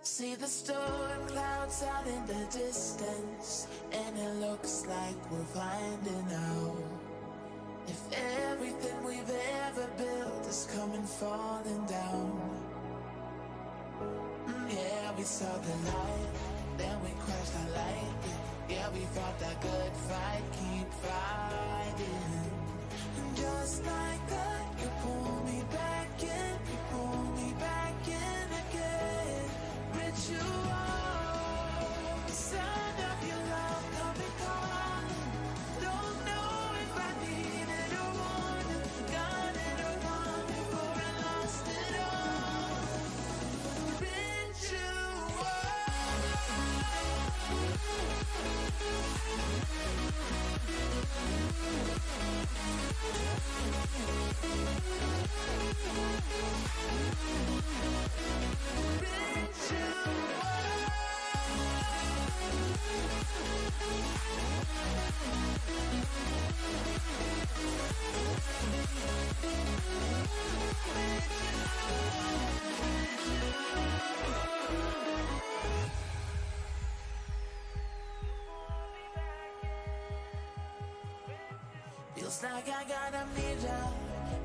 See the storm clouds out in the distance, and it looks like we're finding out if everything we've ever built is coming falling down. Yeah, we saw the light, then we crashed our light. Yeah, we fought that good fight, keep fighting. And just like that, you pull me back in, you pull me back in again. Ritual, the sound of your love coming calling. Don't know if I need it or want it, got it or gone before I lost it all. Feels like I got amnesia,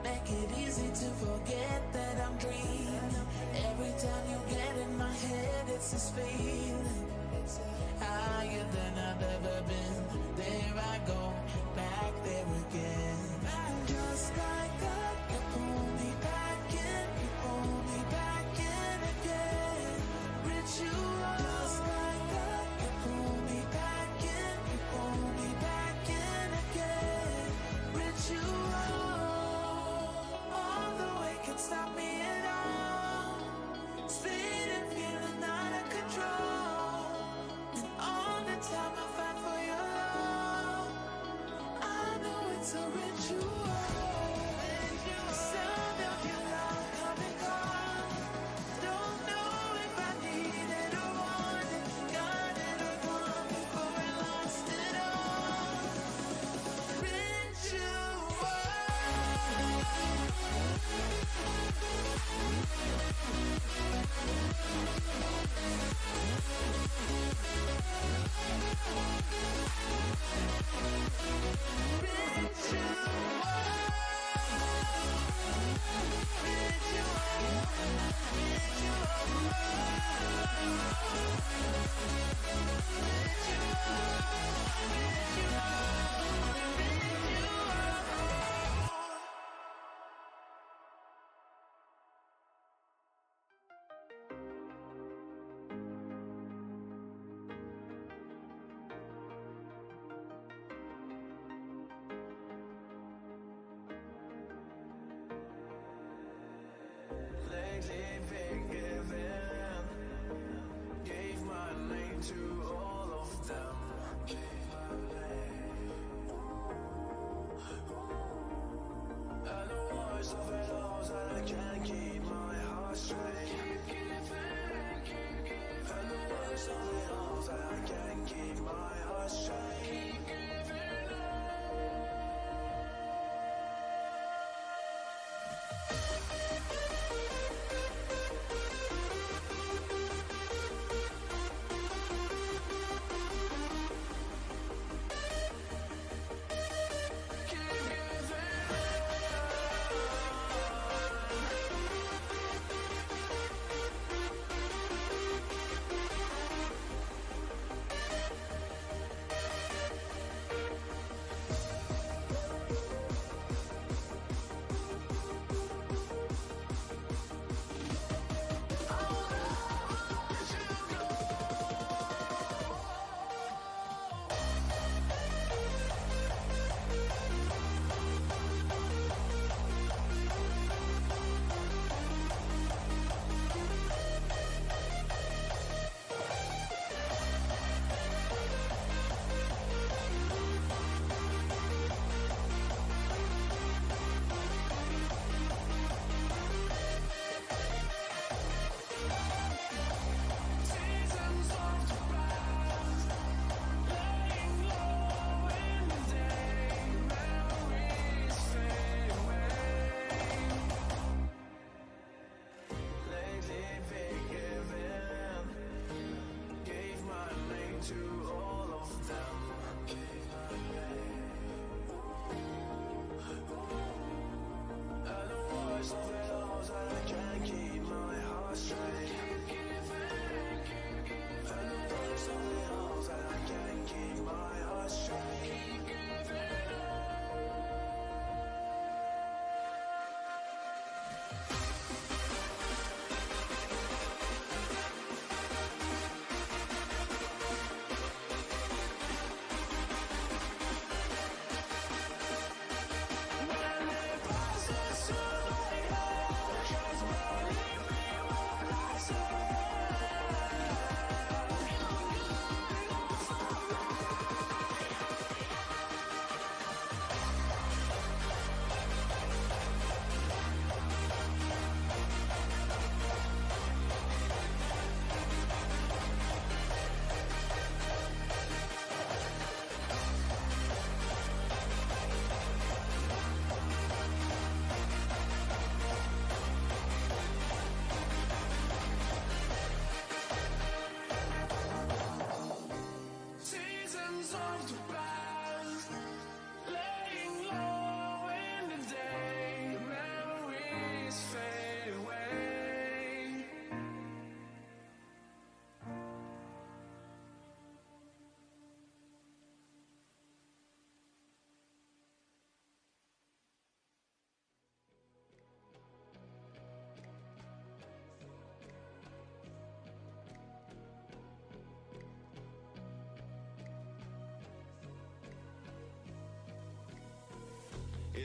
make it easy to forget that I'm dreaming. Every time you get in my head, it's this feeling. It's higher than I've ever been. There I go, back there again. And just like that, you pull me back in, you pull me back in again. Ritual, just like that, you pull me back in, you pull me back in again. Ritual, all the way can stop me at all.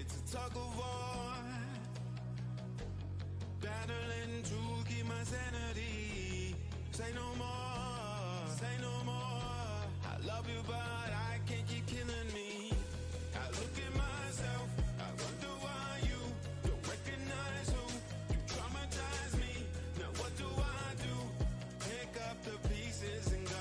it's a tug of war, battling to keep my sanity. Say no more, say no more. I love you, but I can't keep killing me. I look at myself, I wonder why you don't recognize who you traumatize me. Now what do I do? Pick up the pieces and go.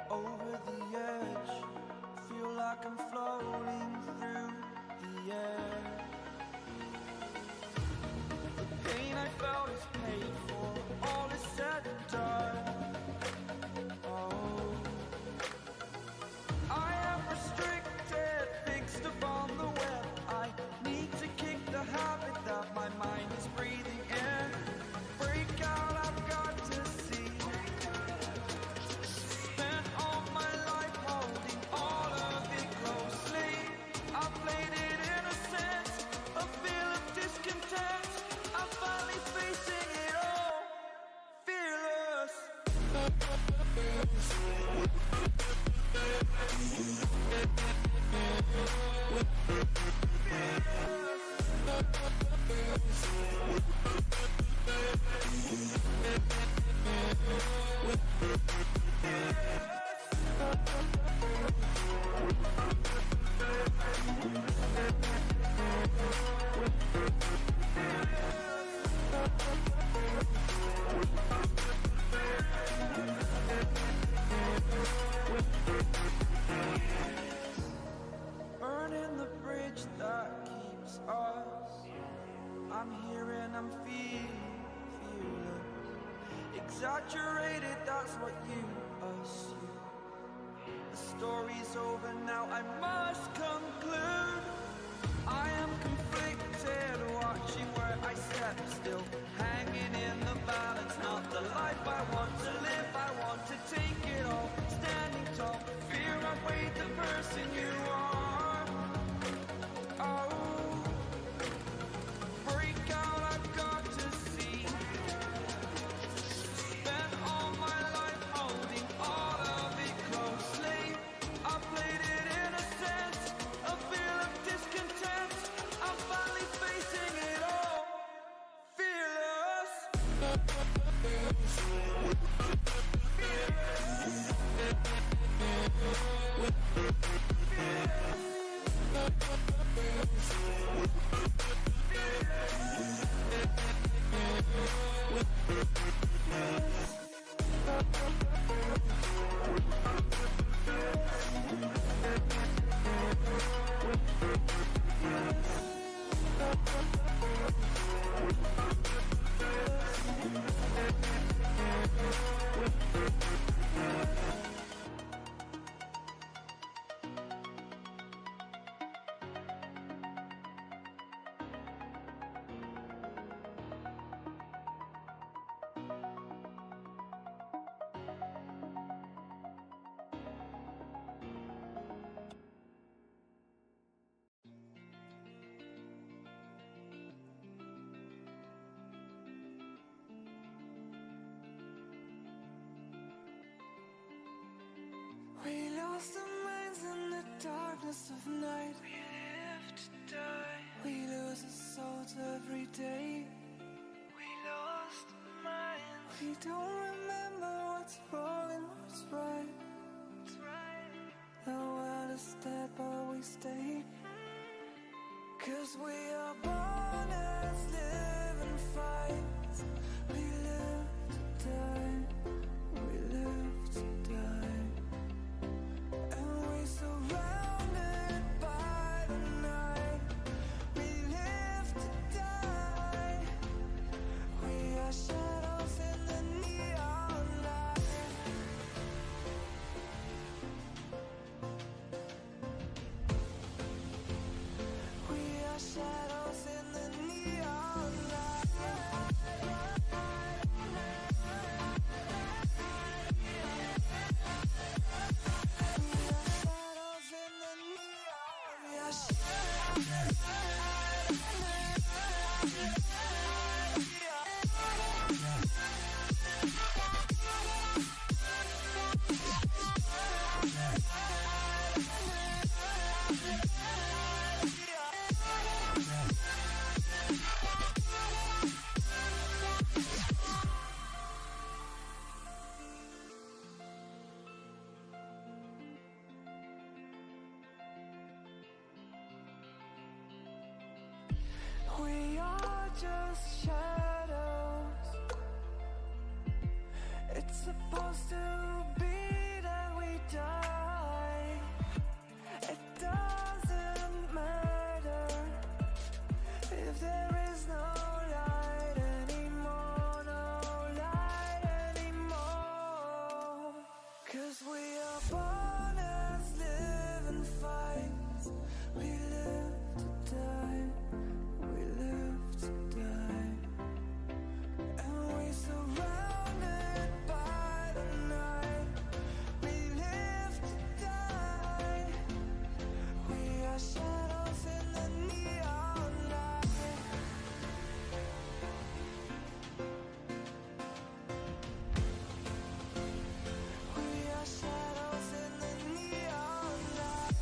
Over the edge, feel like I'm floating through the air. The pain I felt is paid for, all is said and done. Oh, I am restricted, fixed upon the web. I need to kick the habit that my mind is breathing in. Break out, I've got to see. Spent all my life holding all of it closely. I played it innocent, a feel of discontent. I'm finally facing it all, fearless. Burning the bridge that keeps us. I'm here and I'm feeling fearless. Exaggerated, that's what you assume. The story's over now, I must conclude. I am conflicted, watching where I step still, hanging in the balance. Not the life I want to live, I want to take it all. Standing tall, fear outweighed the person you are. Oh, break out, I've got to see. Spent all my life holding all of it closely. I played it innocent, a feel of discontent. I'm finally facing it all, fearless. lost our minds in the darkness of night. We live to die. We lose our souls every day. We lost our minds. We don't remember what's wrong and what's right. The world is dead but we stay. 'Cause we are born as living fights. We live to die. We live to die. And we surrounded by the night. We live to die. We are shadows in the neon light. We are shadows in the neon light. We are just shadows. It's supposed to be that we die. It doesn't matter if there is no light anymore, no light anymore. 'Cause we are born as living fights. We live to die. We live to die. And we surrounded by the night. We live to die. We are shadows in the neon light. We are shadows in the neon light.